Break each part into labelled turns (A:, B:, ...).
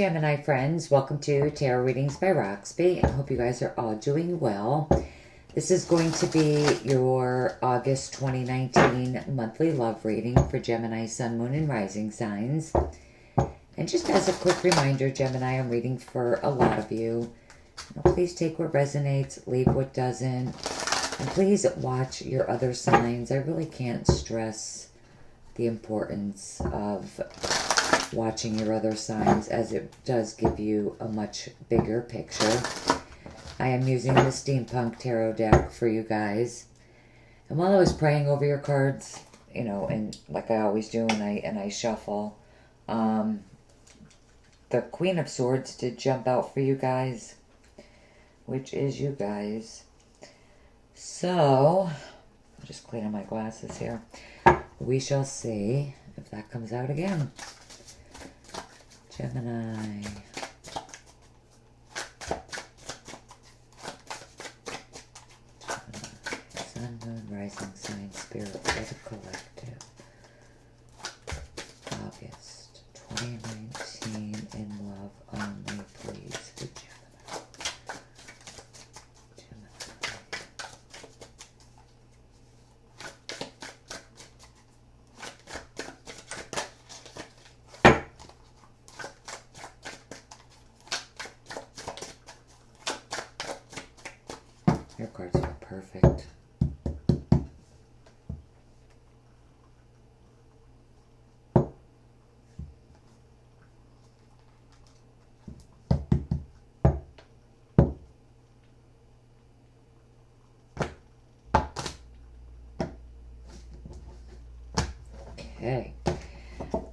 A: Gemini friends, welcome to Tarot Readings by Roxby. I hope you guys are all doing well. This is going to be your August 2019 monthly love reading for Gemini, Sun, Moon, and Rising signs. And just as a quick reminder, Gemini, I'm reading for a lot of you. Please take what resonates, leave what doesn't. And please watch your other signs. I really can't stress the importance of watching your other signs, as it does give you a much bigger picture. I am using the Steampunk Tarot deck for you guys. And while I was praying over your cards, and like I always do, and I shuffle, the Queen of Swords did jump out for you guys, which is you guys. So, I'm just cleaning my glasses here. We shall see if that comes out again. Gemini. Sun, Moon, Rising sign, Spirit for the collective. August 2019 in love only, please, for Gemini. Your cards are perfect. Okay.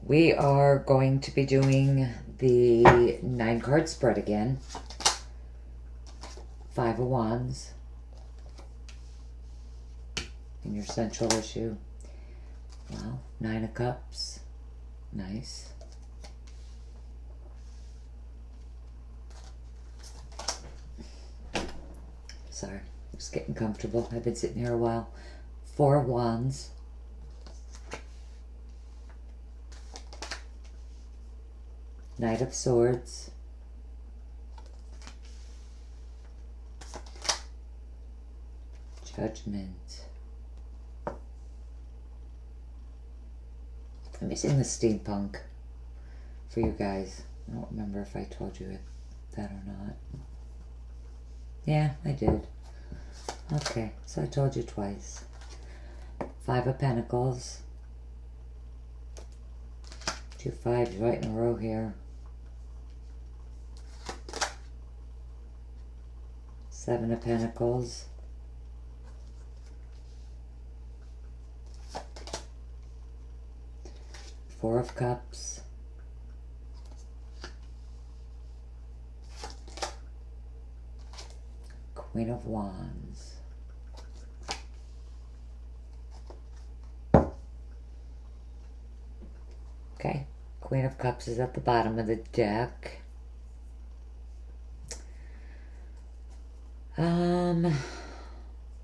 A: We are going to be doing the 9-card spread again. 5 of Wands. In your central issue. Wow, 9 of Cups. Nice. Sorry, I'm just getting comfortable. I've been sitting here a while. 4 of Wands. Knight of Swords. Judgment. I'm using the Steampunk for you guys. I don't remember if I told you that or not. Yeah, I did. Okay, so I told you twice. 5 of Pentacles. 2 fives right in a row here. 7 of Pentacles. Four of Cups. Queen of Wands. Okay, Queen of Cups is at the bottom of the deck.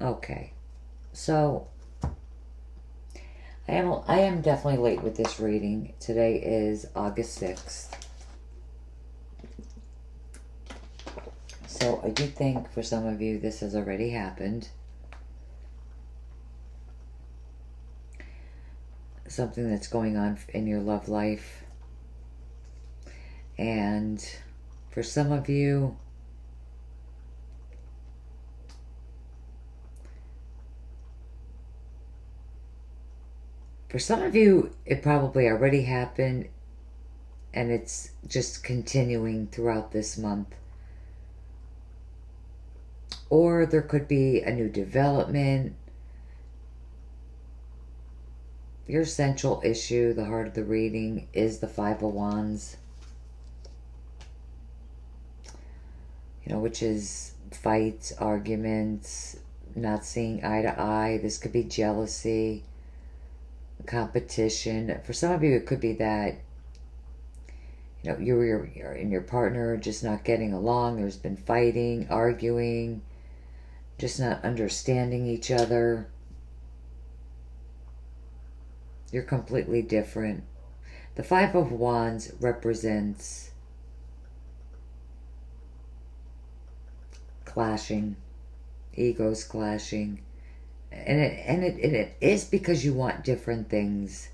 A: Okay, so I am definitely late with this reading. Today is August 6th. So I do think for some of you this has already happened. Something that's going on in your love life. And for some of you, it probably already happened, and it's just continuing throughout this month. Or there could be a new development. Your central issue, the heart of the reading, is the 5 of Wands. Which is fights, arguments, not seeing eye to eye. This could be jealousy, competition. For some of you, it could be that you're and your partner just not getting along. There's been fighting, arguing, just not understanding each other. You're completely different. The 5 of Wands represents clashing, egos clashing. And it is because you want different things.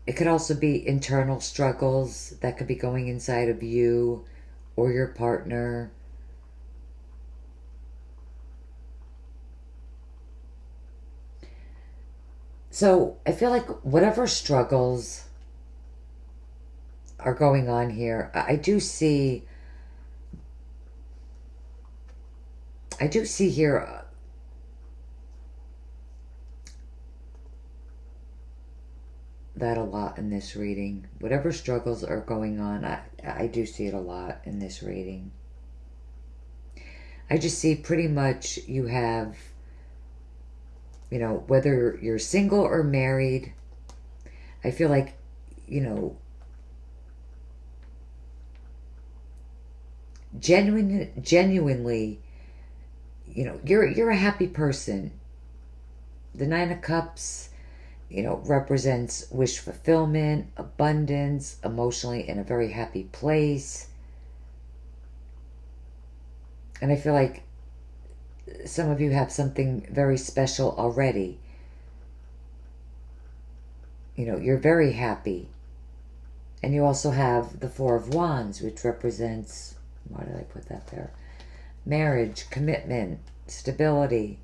A: It could also be internal struggles that could be going inside of you or your partner. So I feel like whatever struggles are going on here, I do see here that a lot in this reading. Whatever struggles are going on, I do see it a lot in this reading. I just see pretty much you have, you know, whether you're single or married, I feel like, you know, genuinely, you know, you're a happy person. The Nine of Cups, you know, represents wish fulfillment, abundance, emotionally in a very happy place. And I feel like some of you have something very special already. You know, you're very happy. And you also have the Four of Wands, which represents, why did I put that there? Marriage, commitment, stability.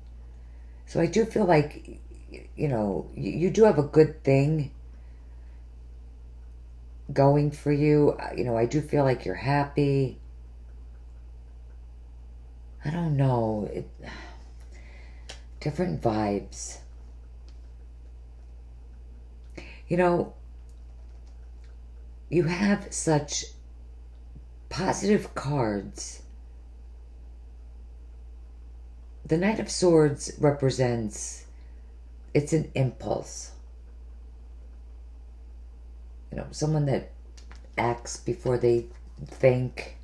A: So I do feel like, you know, you do have a good thing going for you. You know, I do feel like you're happy. I don't know. Different vibes. You know, you have such positive cards. The Knight of Swords represents, it's an impulse. You know, someone that acts before they think.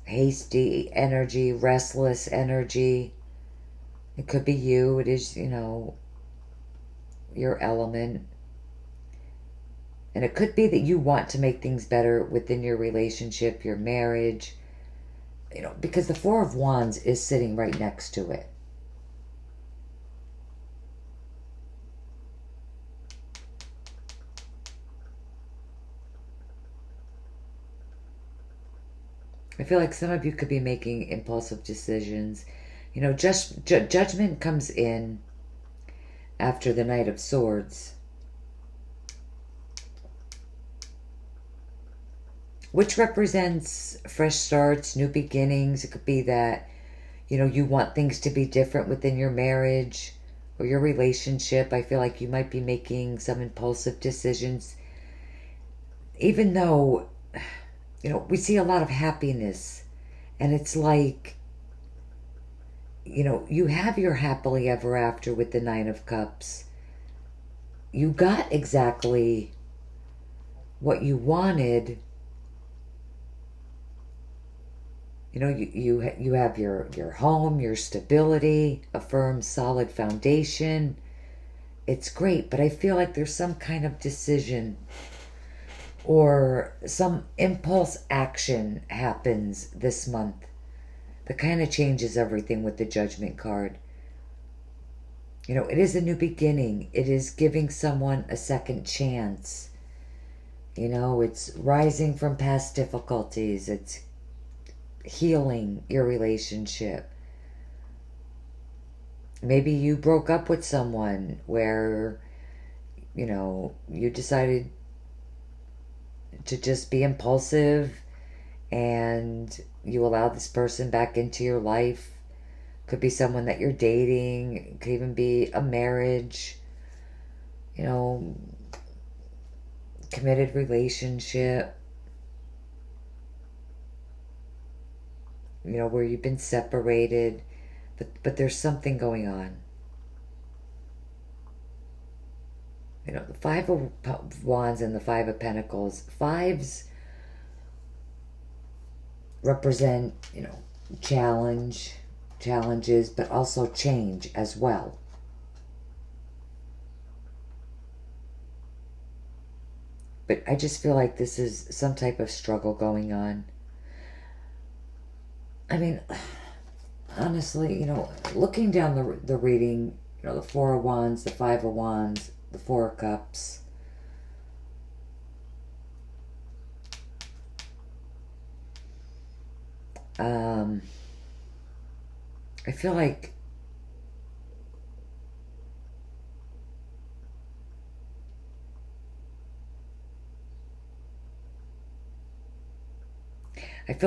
A: Hasty energy, restless energy. It could be you. It is, you know, your element. And it could be that you want to make things better within your relationship, your marriage. You know, because the Four of Wands is sitting right next to it. I feel like some of you could be making impulsive decisions. You know, judgment comes in after the Knight of Swords, which represents fresh starts, new beginnings. It could be that, you know, you want things to be different within your marriage or your relationship. I feel like you might be making some impulsive decisions, even though, you know, we see a lot of happiness, and it's like, you know, you have your happily ever after with the Nine of Cups. You got exactly what you wanted. You know, you have your home, your stability, a firm, solid foundation. It's great, but I feel like there's some kind of decision or some impulse action happens this month that kind of changes everything with the Judgment card. You know, it is a new beginning. It is giving someone a second chance. You know, it's rising from past difficulties. It's healing your relationship. Maybe you broke up with someone where, you know, you decided to just be impulsive and you allow this person back into your life. Could be someone that you're dating. It could even be a marriage, you know, committed relationship, you know, where you've been separated, but there's something going on. You know, the Five of Wands and the Five of Pentacles. Fives represent, you know, challenges, but also change as well. But I just feel like this is some type of struggle going on. I mean, honestly, looking down the reading, the Four of Wands, the Five of Wands, the Four of Cups. I feel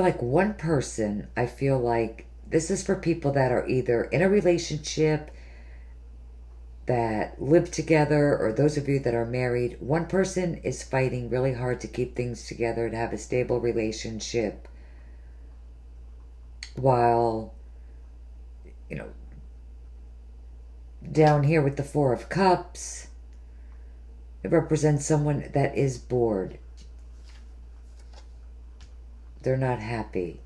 A: like one person, I feel like this is for people that are either in a relationship, that live together, or those of you that are married. One person is fighting really hard to keep things together, to have a stable relationship, while, down here with the Four of Cups, it represents someone that is bored. They're not happy.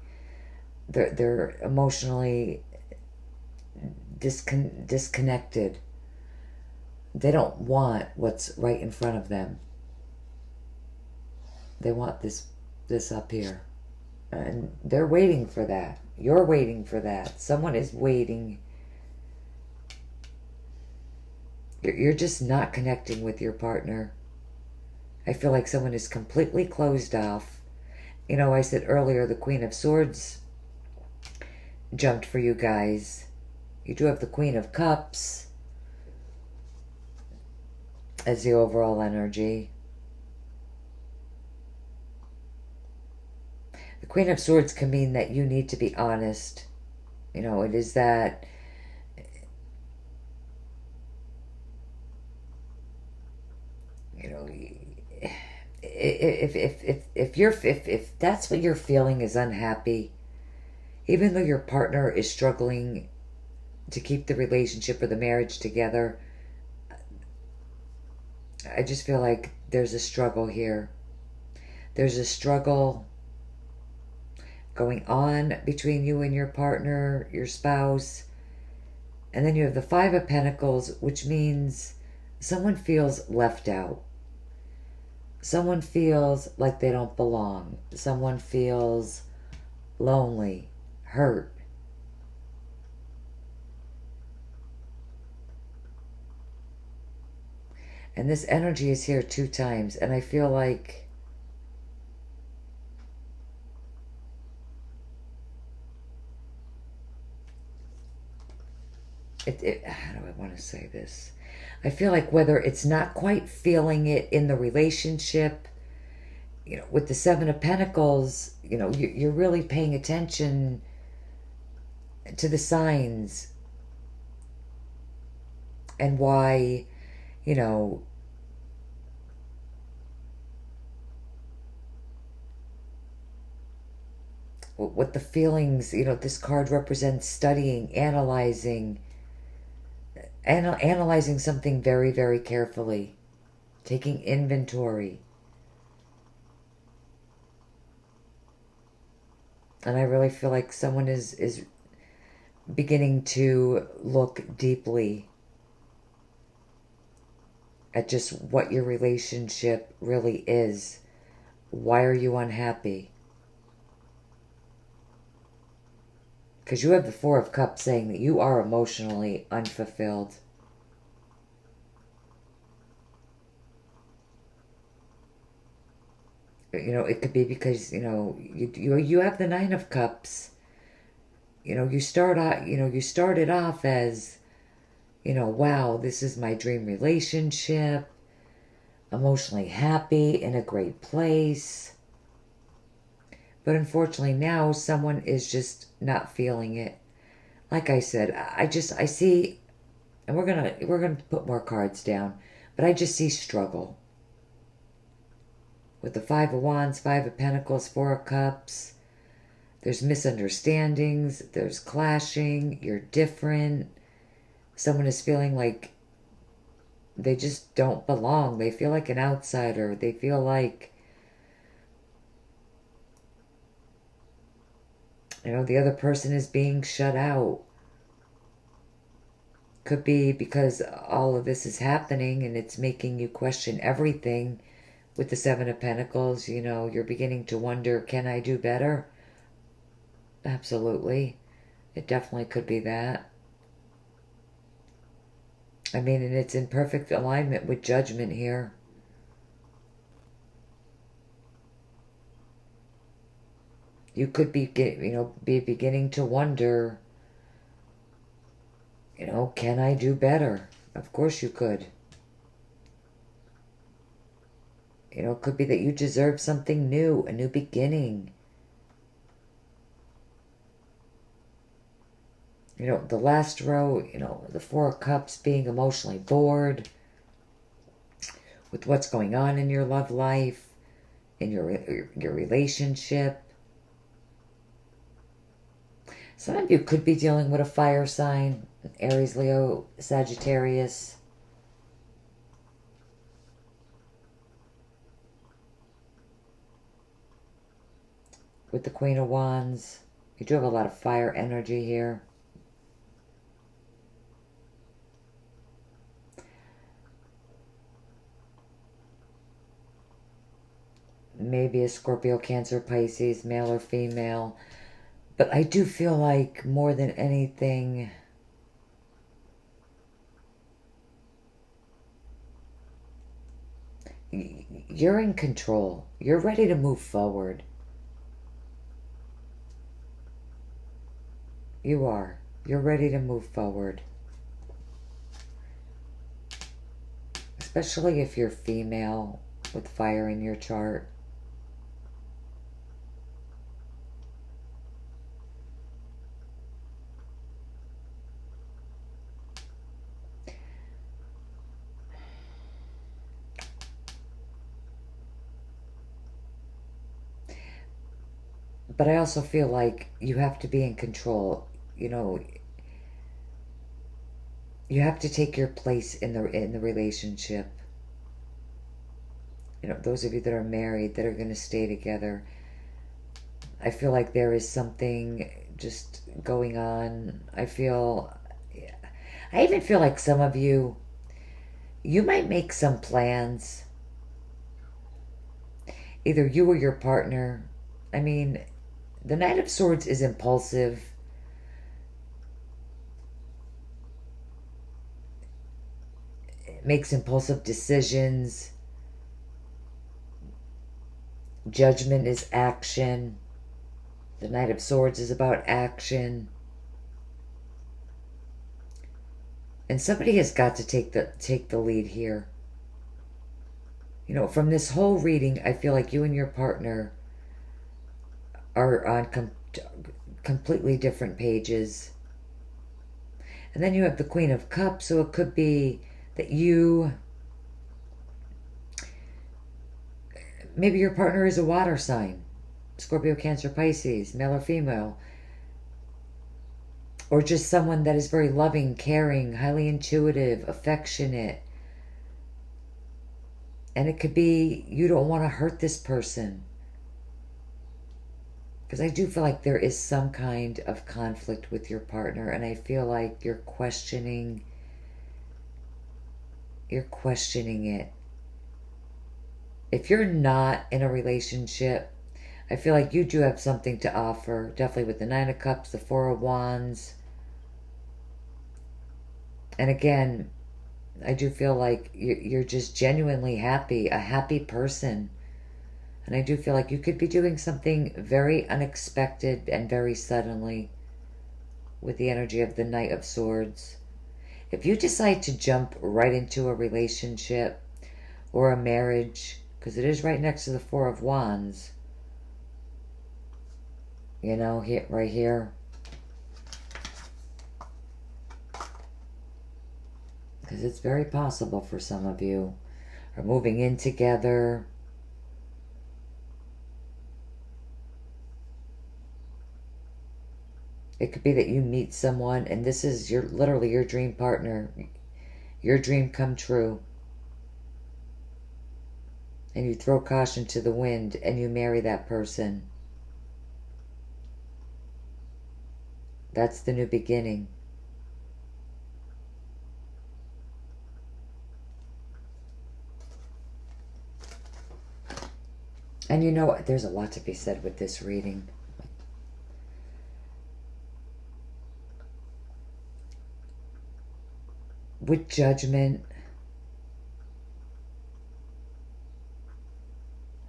A: They're emotionally disconnected. They don't want what's right in front of them. They want this up here. And they're waiting for that. You're waiting for that. Someone is waiting. You're just not connecting with your partner. I feel like someone is completely closed off. I said earlier the Queen of Swords jumped for you guys. You do have the Queen of Cups as the overall energy. The Queen of Swords can mean that you need to be honest. It is that if that's what you're feeling is unhappy, even though your partner is struggling to keep the relationship or the marriage together, I just feel like there's a struggle here. There's a struggle going on between you and your partner, your spouse. And then you have the Five of Pentacles, which means someone feels left out. Someone feels like they don't belong. Someone feels lonely, hurt. And this energy is here 2 times. And I feel like how do I want to say this? I feel like whether it's not quite feeling it in the relationship, with the Seven of Pentacles, you're really paying attention to the signs and why, what the feelings, this card represents studying, analyzing something very, very carefully, taking inventory. And I really feel like someone is beginning to look deeply at just what your relationship really is. Why are you unhappy? Because you have the Four of Cups saying that you are emotionally unfulfilled. It could be because, you have the Nine of Cups. You started off as, wow, this is my dream relationship. Emotionally happy, in a great place. But unfortunately now someone is just not feeling it. Like I said, I see, and we're gonna put more cards down, but I just see struggle. With the Five of Wands, Five of Pentacles, Four of Cups, there's misunderstandings, there's clashing, you're different. Someone is feeling like they just don't belong. They feel like an outsider. They feel like, the other person is being shut out. Could be because all of this is happening and it's making you question everything. With the Seven of Pentacles, you're beginning to wonder, can I do better? Absolutely. It definitely could be that. I mean, and it's in perfect alignment with Judgment here. You could be, be beginning to wonder, can I do better? Of course you could. It could be that you deserve something new, a new beginning. The last row, the Four of Cups, being emotionally bored with what's going on in your love life, in your relationship. Some of you could be dealing with a fire sign, Aries, Leo, Sagittarius. With the Queen of Wands, you do have a lot of fire energy here. Maybe a Scorpio, Cancer, Pisces, male or female. But I do feel like more than anything, you're in control. You're ready to move forward. You are. You're ready to move forward. Especially if you're female with fire in your chart. But I also feel like you have to be in control. You have to take your place in the relationship. Those of you that are married, that are going to stay together, I feel like there is something just going on. I even feel like some of you might make some plans. Either you or your partner. I mean, the Knight of Swords is impulsive. It makes impulsive decisions. Judgment is action. The Knight of Swords is about action. And somebody has got to take the lead here. From this whole reading, I feel like you and your partner are on completely different pages. And then you have the Queen of Cups, so it could be that maybe your partner is a water sign. Scorpio, Cancer, Pisces, male or female. Or just someone that is very loving, caring, highly intuitive, affectionate. And it could be you don't want to hurt this person. Because I do feel like there is some kind of conflict with your partner, and I feel like you're questioning it. If you're not in a relationship, I feel like you do have something to offer. Definitely with the Nine of Cups, the Four of Wands. And again, I do feel like you're just genuinely happy, a happy person. And I do feel like you could be doing something very unexpected and very suddenly with the energy of the Knight of Swords. If you decide to jump right into a relationship or a marriage, because it is right next to the Four of Wands, here, right here. Because it's very possible for some of you are moving in together. It could be that you meet someone and this is literally your dream partner. Your dream come true. And you throw caution to the wind and you marry that person. That's the new beginning. And you know what? There's a lot to be said with this reading. with Judgment,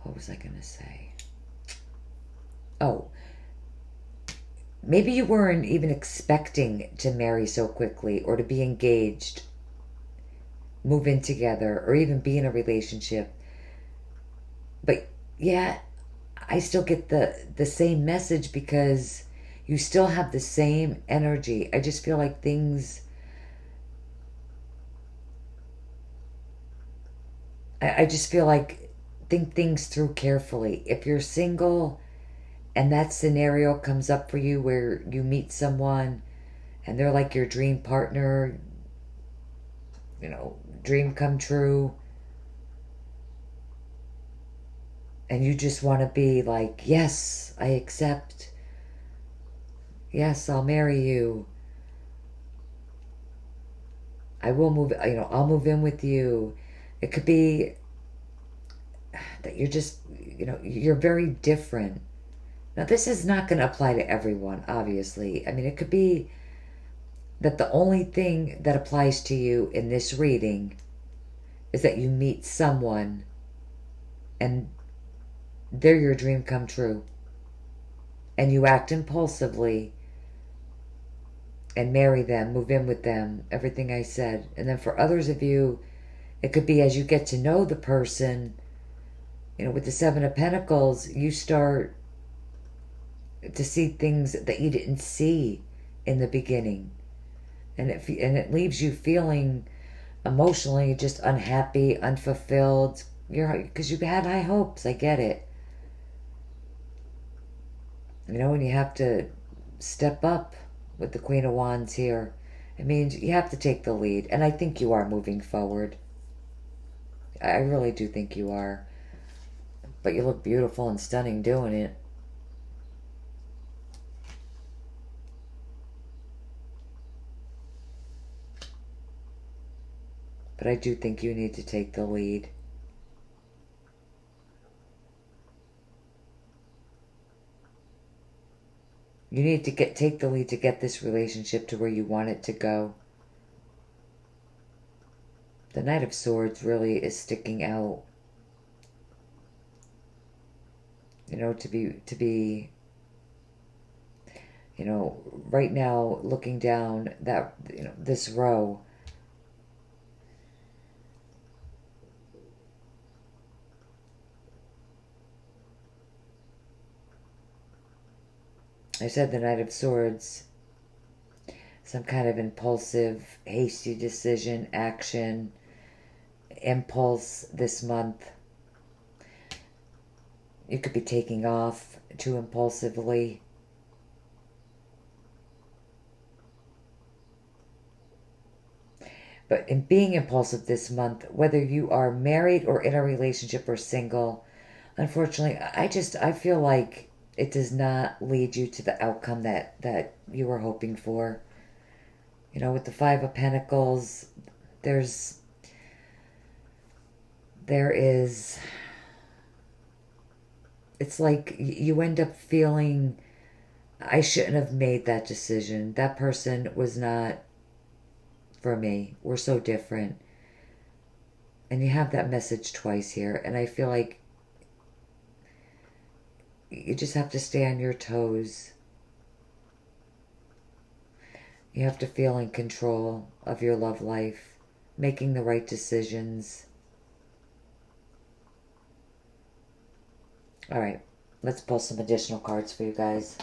A: what was I going to say? Oh, maybe you weren't even expecting to marry so quickly or to be engaged, move in together, or even be in a relationship. But yeah, I still get the same message because you still have the same energy. I just feel like things... I just feel like think things through carefully. If you're single and that scenario comes up for you where you meet someone and they're like your dream partner, you know, dream come true, and you just want to be like, yes, I accept. Yes, I'll marry you. I will move, you know, I'll move in with you. It could be that you're just, you know, you're very different. Now, this is not going to apply to everyone, obviously. I mean, it could be that the only thing that applies to you in this reading is that you meet someone and they're your dream come true. And you act impulsively and marry them, move in with them, everything I said. And then for others of you, it could be as you get to know the person, you know, with the Seven of Pentacles, you start to see things that you didn't see in the beginning. And it leaves you feeling emotionally just unhappy, unfulfilled. Because you had high hopes. I get it. You know, and you have to step up with the Queen of Wands here. It means you have to take the lead. And I think you are moving forward. I really do think you are. But you look beautiful and stunning doing it. But I do think you need to take the lead. You need to take the lead to get this relationship to where you want it to go. The Knight of Swords really is sticking out. You know, to be, you know, right now looking down that, you know, this row. I said the Knight of Swords, some kind of impulsive, hasty decision, action, impulse this month. You could be taking off too impulsively. But in being impulsive this month, whether you are married or in a relationship or single, unfortunately, I feel like it does not lead you to the outcome that you were hoping for. You know, with the Five of Pentacles, there is, it's like you end up feeling, I shouldn't have made that decision. That person was not for me. We're so different. And you have that message twice here. And I feel like you just have to stay on your toes. You have to feel in control of your love life, making the right decisions. All right, let's pull some additional cards for you guys.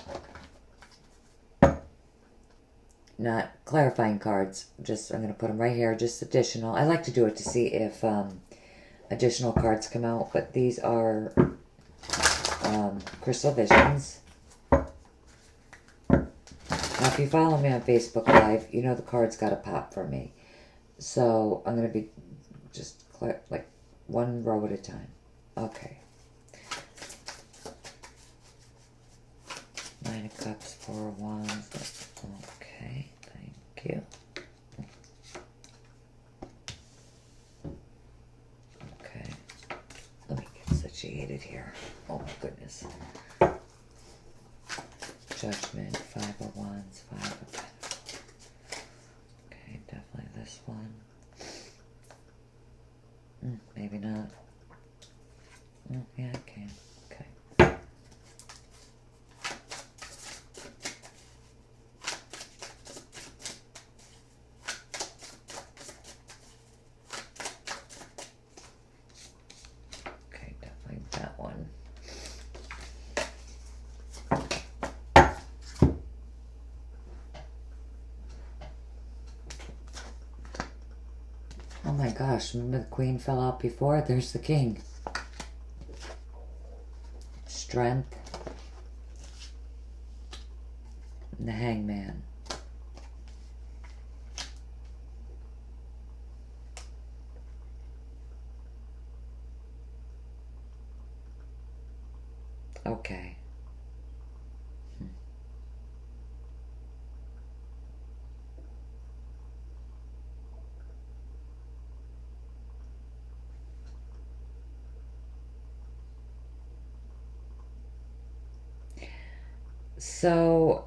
A: Not clarifying cards, just I'm going to put them right here, just additional. I like to do it to see if additional cards come out, but these are Crystal Visions. Now, if you follow me on Facebook Live, you know the cards got to pop for me. So I'm going to be just like one row at a time. Okay. Nine of Cups, Four of Wands. Okay, thank you. Okay. Let me get situated here. Oh my goodness. Judgment, Five of Wands, Five of Pentacles. Okay, definitely this one. Oh my gosh, remember the Queen fell out before? There's the King. Strength. And the Hangman. Okay. So,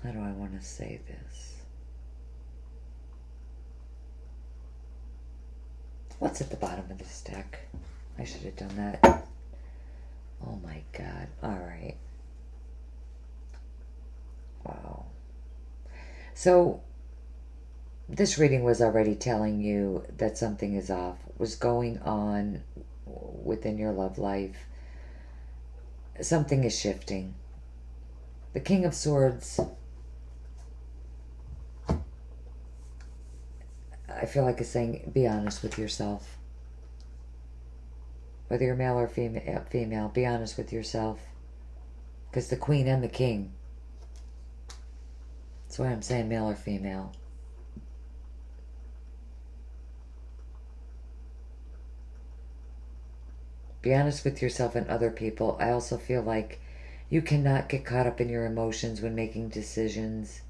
A: how do I want to say this? What's at the bottom of this deck? I should have done that. Oh my God. All right. Wow. So, this reading was already telling you that something is off, was going on within your love life. Something is shifting. The King of Swords, I feel like it's saying, be honest with yourself. Whether you're male or female, be honest with yourself. Because the Queen and the King. That's why I'm saying male or female. Be honest with yourself and other people. I also feel like you cannot get caught up in your emotions when making decisions.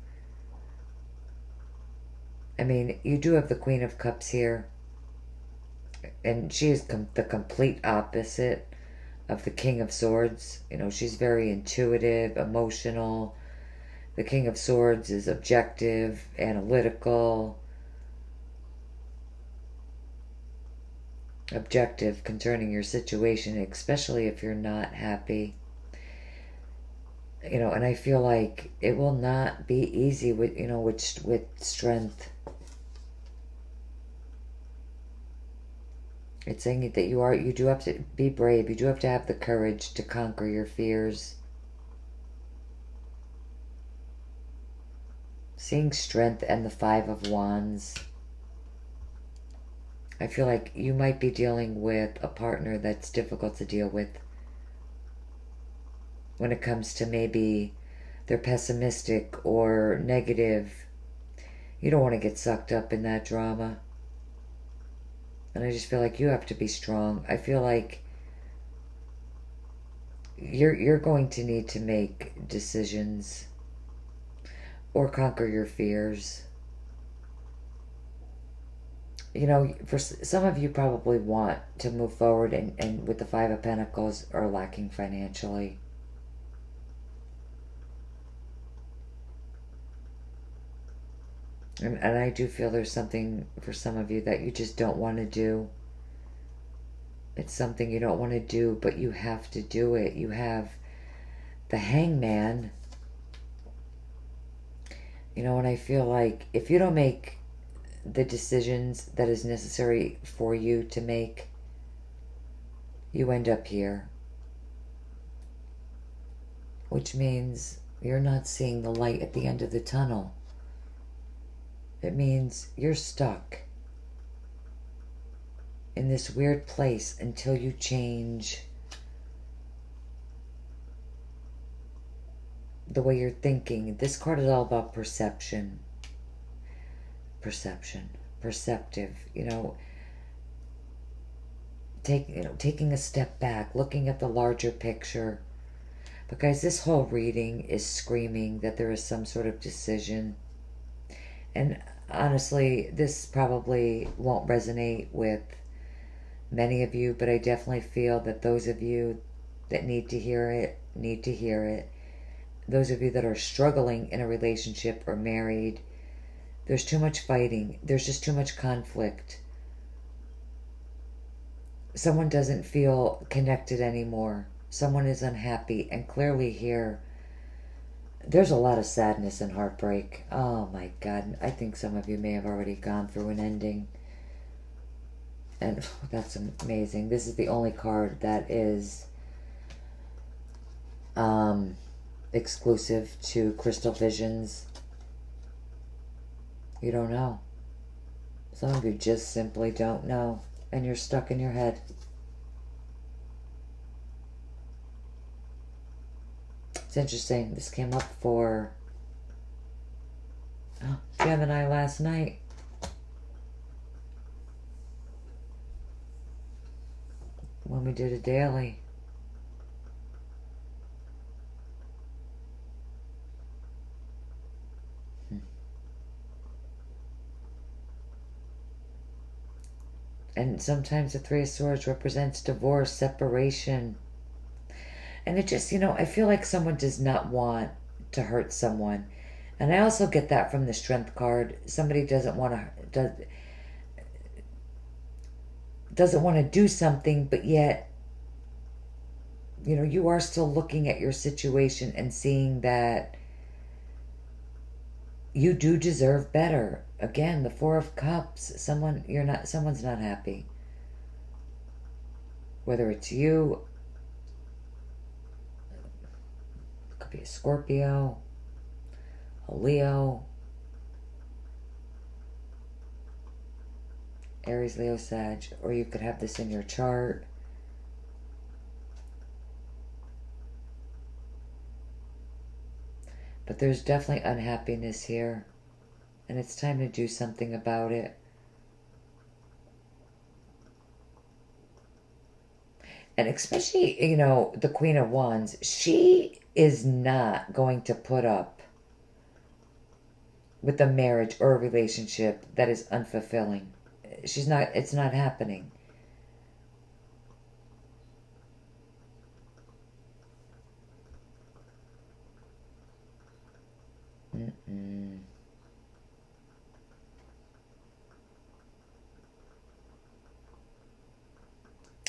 A: I mean, you do have the Queen of Cups here. And she is the complete opposite of the King of Swords. You know, she's very intuitive, emotional. The King of Swords is objective, analytical. Objective concerning your situation, especially if you're not happy. You know, and I feel like it will not be easy with, you know, with strength. It's saying that you do have to be brave. You do have to have the courage to conquer your fears. Seeing strength and the Five of Wands. I feel like you might be dealing with a partner that's difficult to deal with when it comes to maybe they're pessimistic or negative. You don't want to get sucked up in that drama. And I just feel like you have to be strong. I feel like you're going to need to make decisions or conquer your fears. You know, for some of you probably want to move forward and with the Five of Pentacles are lacking financially. And I do feel there's something for some of you that you just don't want to do. It's something you don't want to do, but you have to do it. You have the Hangman. You know, and I feel like if you don't make the decisions that is necessary for you to make, you end up here. Which means you're not seeing the light at the end of the tunnel. It means you're stuck in this weird place until you change the way you're thinking. This card is all about perception. Perceptive, you know, taking a step back, looking at the larger picture. But guys, this whole reading is screaming that there is some sort of decision. And honestly, this probably won't resonate with many of you, but I definitely feel that those of you that need to hear it, need to hear it. Those of you that are struggling in a relationship or married, there's too much fighting. There's just too much conflict. Someone doesn't feel connected anymore. Someone is unhappy. And clearly here, there's a lot of sadness and heartbreak. Oh my God. I think some of you may have already gone through an ending. And that's amazing. This is the only card that is exclusive to Crystal Visions. You don't know. Some of you just simply don't know, and you're stuck in your head. It's interesting. This came up for Gemini last night. When we did a daily. And sometimes the Three of Swords represents divorce, separation. And it just, I feel like someone does not want to hurt someone. And I also get that from the Strength card. Somebody doesn't want to do something, but yet, you are still looking at your situation and seeing that you do deserve better. Again, the Four of Cups. Someone's not happy. Whether it's you, it could be a Scorpio, a Leo, Aries, Leo, Sag, or you could have this in your chart. But there's definitely unhappiness here. And it's time to do something about it. And especially, the Queen of Wands, she is not going to put up with a marriage or a relationship that is unfulfilling. It's not happening.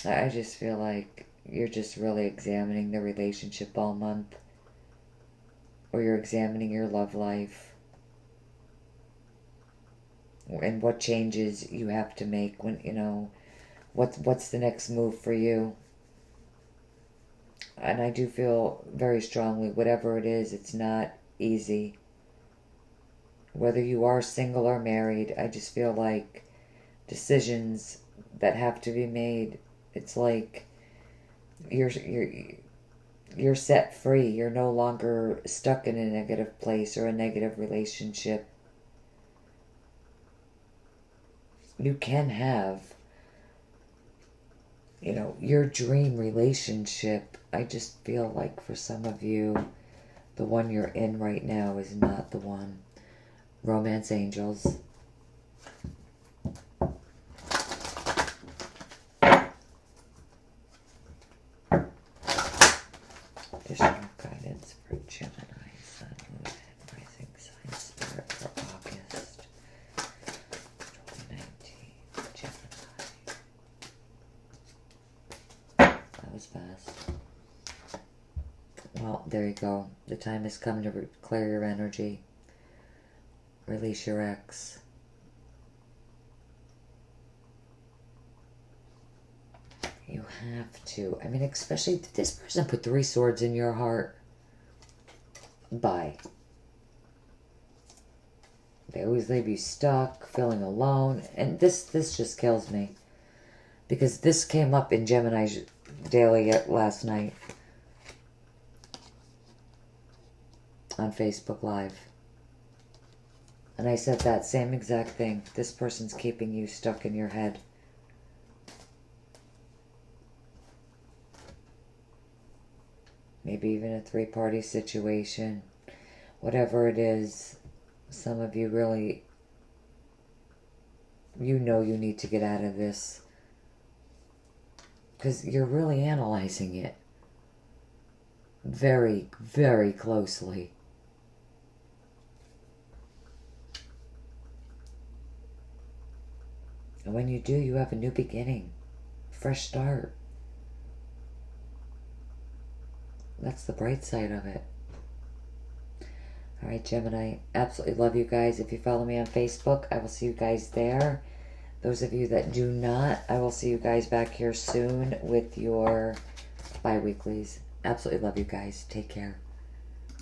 A: I just feel like you're just really examining the relationship all month. Or you're examining your love life. And what changes you have to make when, what's the next move for you. And I do feel very strongly, whatever it is, it's not easy. Whether you are single or married, I just feel like decisions that have to be made. It's like you're set free. You're no longer stuck in a negative place or a negative relationship. You can have, your dream relationship. I just feel like for some of you, the one you're in right now is not the one. Romance angels. Additional guidance for Gemini, Sun, Moon, and Rising Sign Spirit for August 2019. Gemini. That was fast. Well, there you go. The time has come to clear your energy. Release your ex. You have to. I mean, especially if this person put 3 swords in your heart. Bye. They always leave you stuck, feeling alone. And this just kills me. Because this came up in Gemini's daily last night. On Facebook Live. And I said that same exact thing. This person's keeping you stuck in your head. Maybe even a 3-party situation. Whatever it is, some of you really, you need to get out of this. Because you're really analyzing it. Very, very closely. And when you do, you have a new beginning. Fresh start. That's the bright side of it. Alright, Gemini. Absolutely love you guys. If you follow me on Facebook, I will see you guys there. Those of you that do not, I will see you guys back here soon with your bi-weeklies. Absolutely love you guys. Take care.